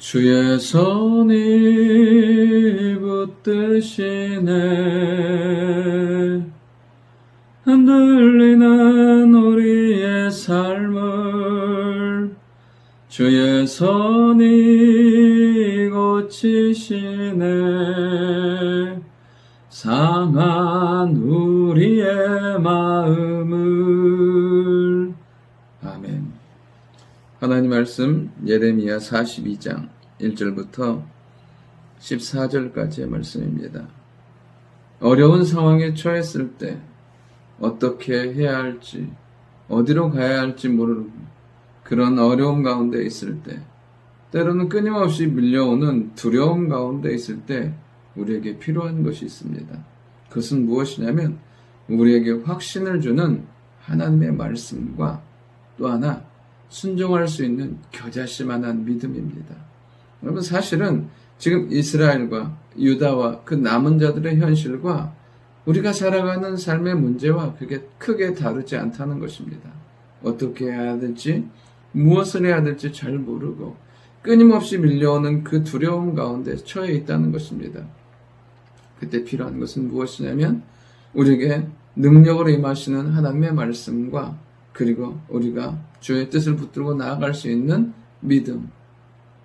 주의 손이 붙드시네. 흔들리는 우리의 삶을 주의 손이 고치시네. 상한 우리의 마음을. 아멘. 하나님 말씀 예레미야 42장 1절부터 14절까지의 말씀입니다. 어려운 상황에 처했을 때 어떻게 해야 할지, 어디로 가야 할지 모르는 그런 어려움 가운데 있을 때, 때로는 끊임없이 밀려오는 두려움 가운데 있을 때 우리에게 필요한 것이 있습니다. 그것은 무엇이냐면 우리에게 확신을 주는 하나님의 말씀과 또 하나 순종할 수 있는 겨자씨만한 믿음입니다. 여러분, 사실은 지금 이스라엘과 유다와 그 남은 자들의 현실과 우리가 살아가는 삶의 문제와 그게 크게 다르지 않다는 것입니다. 어떻게 해야 될지, 무엇을 해야 될지 잘 모르고 끊임없이 밀려오는 그 두려움 가운데 처해 있다는 것입니다. 그때 필요한 것은 무엇이냐면 우리에게 능력으로 임하시는 하나님의 말씀과 그리고 우리가 주의 뜻을 붙들고 나아갈 수 있는 믿음,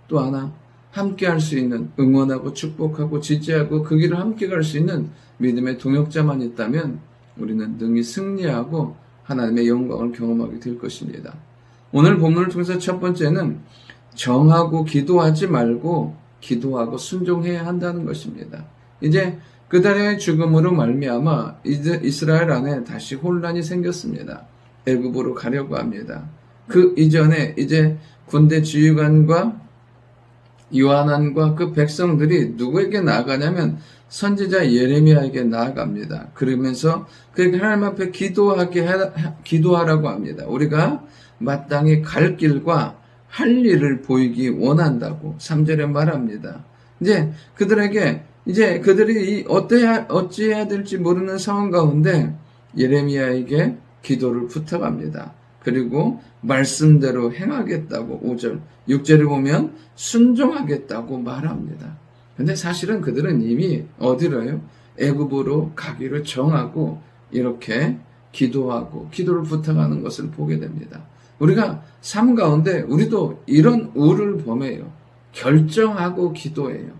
또 하나 함께 할 수 있는, 응원하고 축복하고 지지하고 그 길을 함께 갈 수 있는 믿음의 동역자만 있다면 우리는 능히 승리하고 하나님의 영광을 경험하게 될 것입니다. 오늘 본문을 통해서 첫 번째는 정하고 기도하지 말고 기도하고 순종해야 한다는 것입니다. 이제 그달의 죽음으로 말미암아 이제 이스라엘 안에 다시 혼란이 생겼습니다. 애굽으로 가려고 합니다. 그 이전에 이제 군대 지휘관과 요하난과 그 백성들이 누구에게 나아가냐면 선지자 예레미야에게 나아갑니다. 그러면서 그에게 하나님 앞에 기도하라고 합니다. 우리가 마땅히 갈 길과 할 일을 보이기 원한다고 3절에 말합니다. 이제 그들에게 이제 그들이 어찌해야 될지 모르는 상황 가운데 예레미야에게 기도를 부탁합니다. 그리고 말씀대로 행하겠다고 5절, 6절을 보면 순종하겠다고 말합니다. 근데 사실은 그들은 이미 어디로요? 애굽으로 가기로 정하고 이렇게 기도하고 기도를 부탁하는 것을 보게 됩니다. 우리가 삶 가운데 우리도 이런 우를 범해요. 결정하고 기도해요.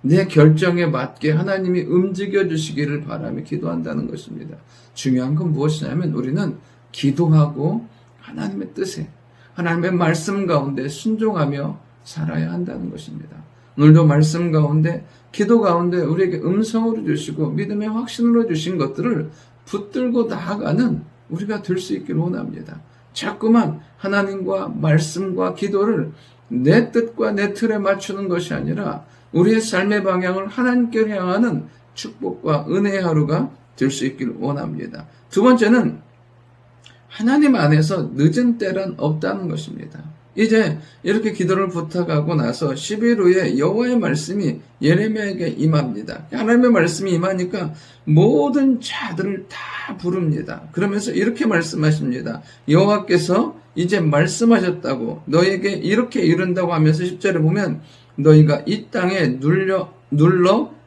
내 결정에 맞게 하나님이 움직여 주시기를 바라며 기도한다는 것입니다. 중요한 건 무엇이냐면 우리는 기도하고 하나님의 뜻에, 하나님의 말씀 가운데 순종하며 살아야 한다는 것입니다. 오늘도 말씀 가운데, 기도 가운데 우리에게 음성으로 주시고 믿음의 확신으로 주신 것들을 붙들고 나아가는 우리가 될 수 있기를 원합니다. 자꾸만 하나님과 말씀과 기도를 내 뜻과 내 틀에 맞추는 것이 아니라 우리의 삶의 방향을 하나님께 향하는 축복과 은혜의 하루가 될 수 있기를 원합니다. 두 번째는 하나님 안에서 늦은 때란 없다는 것입니다. 이제 이렇게 기도를 부탁하고 나서 10일 후에 여호와의 말씀이 예레미야에게 임합니다. 하나님의 말씀이 임하니까 모든 자들을 다 부릅니다. 그러면서 이렇게 말씀하십니다. 여호와께서 이제 말씀하셨다고, 너에게 이렇게 이른다고 하면서 10절에 보면 너희가 이 땅에 눌러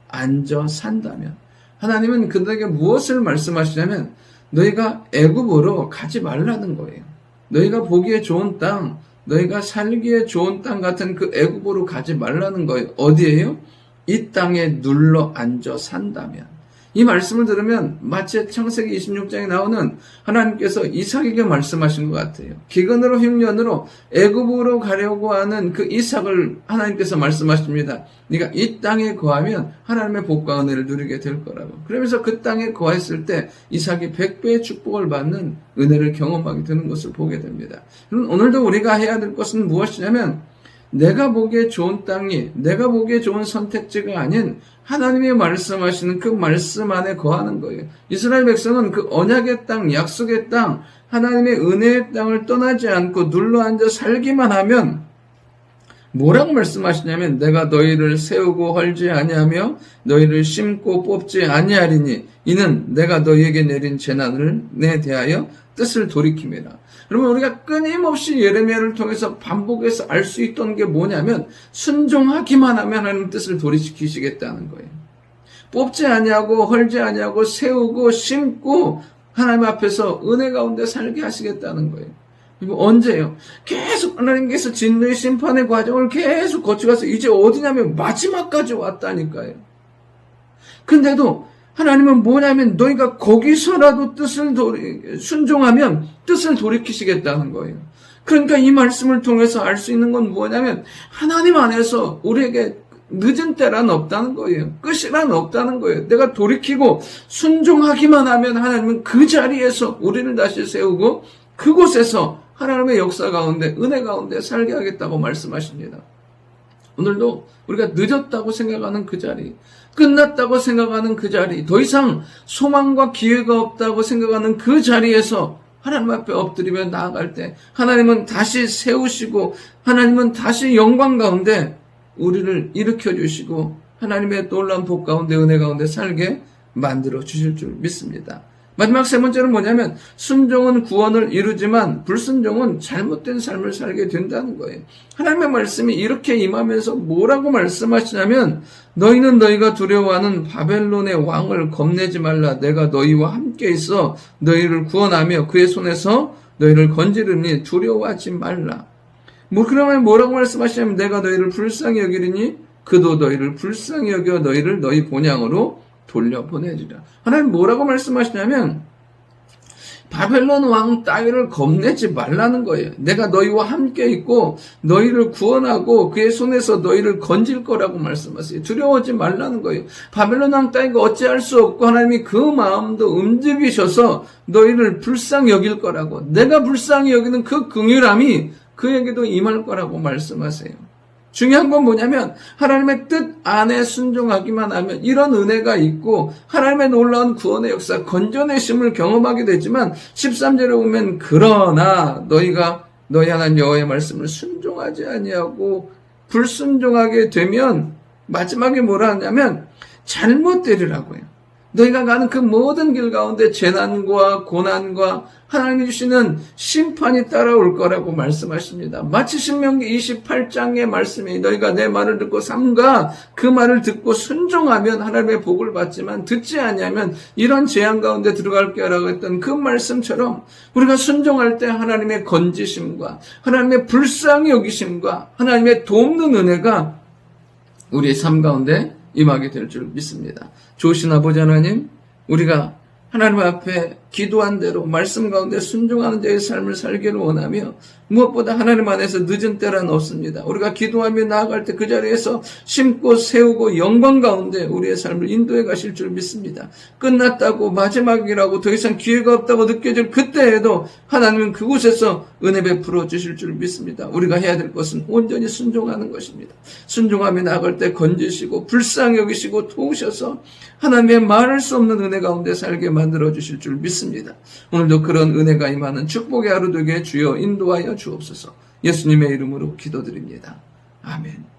앉아 산다면, 하나님은 그들에게 무엇을 말씀하시냐면 너희가 애굽으로 가지 말라는 거예요. 너희가 보기에 좋은 땅, 너희가 살기에 좋은 땅 같은 그 애굽으로 가지 말라는 거예요. 어디에요? 이 땅에 눌러 앉아 산다면. 이 말씀을 들으면 마치 창세기 26장에 나오는 하나님께서 이삭에게 말씀하신 것 같아요. 기근으로 흉년으로 애굽으로 가려고 하는 그 이삭을 하나님께서 말씀하십니다. 네가 이 땅에 거하면 하나님의 복과 은혜를 누리게 될 거라고. 그러면서 그 땅에 거했을 때 이삭이 100배의 축복을 받는 은혜를 경험하게 되는 것을 보게 됩니다. 오늘도 우리가 해야 될 것은 무엇이냐면 내가 보기에 좋은 땅이, 내가 보기에 좋은 선택지가 아닌 하나님이 말씀하시는 그 말씀 안에 거하는 거예요. 이스라엘 백성은 그 언약의 땅, 약속의 땅, 하나님의 은혜의 땅을 떠나지 않고 눌러앉아 살기만 하면 뭐라고 말씀하시냐면 내가 너희를 세우고 헐지 아니하며 너희를 심고 뽑지 아니하리니 이는 내가 너희에게 내린 재난을 내 대하여 뜻을 돌이킵니다. 그러면 우리가 끊임없이 예레미야를 통해서 반복해서 알 수 있던 게 뭐냐면 순종하기만 하면 하나님 뜻을 돌이키시겠다는 거예요. 뽑지 아니하고 헐지 아니하고 세우고 심고 하나님 앞에서 은혜 가운데 살게 하시겠다는 거예요. 이거 언제요? 계속 하나님께서 진노의 심판의 과정을 계속 거쳐가서 이제 어디냐면 마지막까지 왔다니까요. 근데도 하나님은 뭐냐면 너희가 거기서라도 순종하면 뜻을 돌이키시겠다는 거예요. 그러니까 이 말씀을 통해서 알 수 있는 건 뭐냐면 하나님 안에서 우리에게 늦은 때란 없다는 거예요. 끝이란 없다는 거예요. 내가 돌이키고 순종하기만 하면 하나님은 그 자리에서 우리를 다시 세우고 그곳에서 하나님의 역사 가운데 은혜 가운데 살게 하겠다고 말씀하십니다. 오늘도 우리가 늦었다고 생각하는 그 자리, 끝났다고 생각하는 그 자리, 더 이상 소망과 기회가 없다고 생각하는 그 자리에서 하나님 앞에 엎드리며 나아갈 때 하나님은 다시 세우시고 하나님은 다시 영광 가운데 우리를 일으켜 주시고 하나님의 놀라운 복 가운데 은혜 가운데 살게 만들어 주실 줄 믿습니다. 마지막 세 번째는 뭐냐면 순종은 구원을 이루지만 불순종은 잘못된 삶을 살게 된다는 거예요. 하나님의 말씀이 이렇게 임하면서 뭐라고 말씀하시냐면 너희는 너희가 두려워하는 바벨론의 왕을 겁내지 말라. 내가 너희와 함께 있어 너희를 구원하며 그의 손에서 너희를 건지르니 두려워하지 말라. 그러면 뭐라고 말씀하시냐면 내가 너희를 불쌍히 여기리니 그도 너희를 불쌍히 여겨 너희를 너희 본향으로 돌려보내리라. 하나님 뭐라고 말씀하시냐면 바벨론 왕 따위를 겁내지 말라는 거예요. 내가 너희와 함께 있고 너희를 구원하고 그의 손에서 너희를 건질 거라고 말씀하세요. 두려워하지 말라는 거예요. 바벨론 왕 따위가 어찌할 수 없고 하나님이 그 마음도 움직이셔서 너희를 불쌍히 여길 거라고, 내가 불쌍히 여기는 그 긍휼함이 그에게도 임할 거라고 말씀하세요. 중요한 건 뭐냐면 하나님의 뜻 안에 순종하기만 하면 이런 은혜가 있고 하나님의 놀라운 구원의 역사, 건져내심을 경험하게 되지만 13절에 보면 그러나 너희가 너희 하나님 여호와의 말씀을 순종하지 아니하고 불순종하게 되면 마지막에 뭐라 하냐면 잘못되리라고 해요. 너희가 가는 그 모든 길 가운데 재난과 고난과 하나님이 주시는 심판이 따라올 거라고 말씀하십니다. 마치 신명기 28장의 말씀이 너희가 내 말을 듣고 삼가 그 말을 듣고 순종하면 하나님의 복을 받지만 듣지 아니하면 이런 재앙 가운데 들어갈 거라고 했던 그 말씀처럼 우리가 순종할 때 하나님의 건지심과 하나님의 불쌍히 여기심과 하나님의 돕는 은혜가 우리의 삶 가운데 임하게 될 줄 믿습니다. 좋으신 아버지 하나님, 우리가 하나님 앞에 기도한 대로 말씀 가운데 순종하는 자의 삶을 살기를 원하며 무엇보다 하나님 안에서 늦은 때란 없습니다. 우리가 기도하며 나아갈 때 그 자리에서 심고 세우고 영광 가운데 우리의 삶을 인도해 가실 줄 믿습니다. 끝났다고 마지막이라고 더 이상 기회가 없다고 느껴질 그때에도 하나님은 그곳에서 은혜 베풀어 주실 줄 믿습니다. 우리가 해야 될 것은 온전히 순종하는 것입니다. 순종하며 나아갈 때 건지시고 불쌍히 여기시고 도우셔서 하나님의 말할 수 없는 은혜 가운데 살게 만들어 주실 줄 믿습니다. 오늘도 그런 은혜가 임하는 축복의 하루 되게 주여 인도하여 주옵소서. 예수님의 이름으로 기도드립니다. 아멘.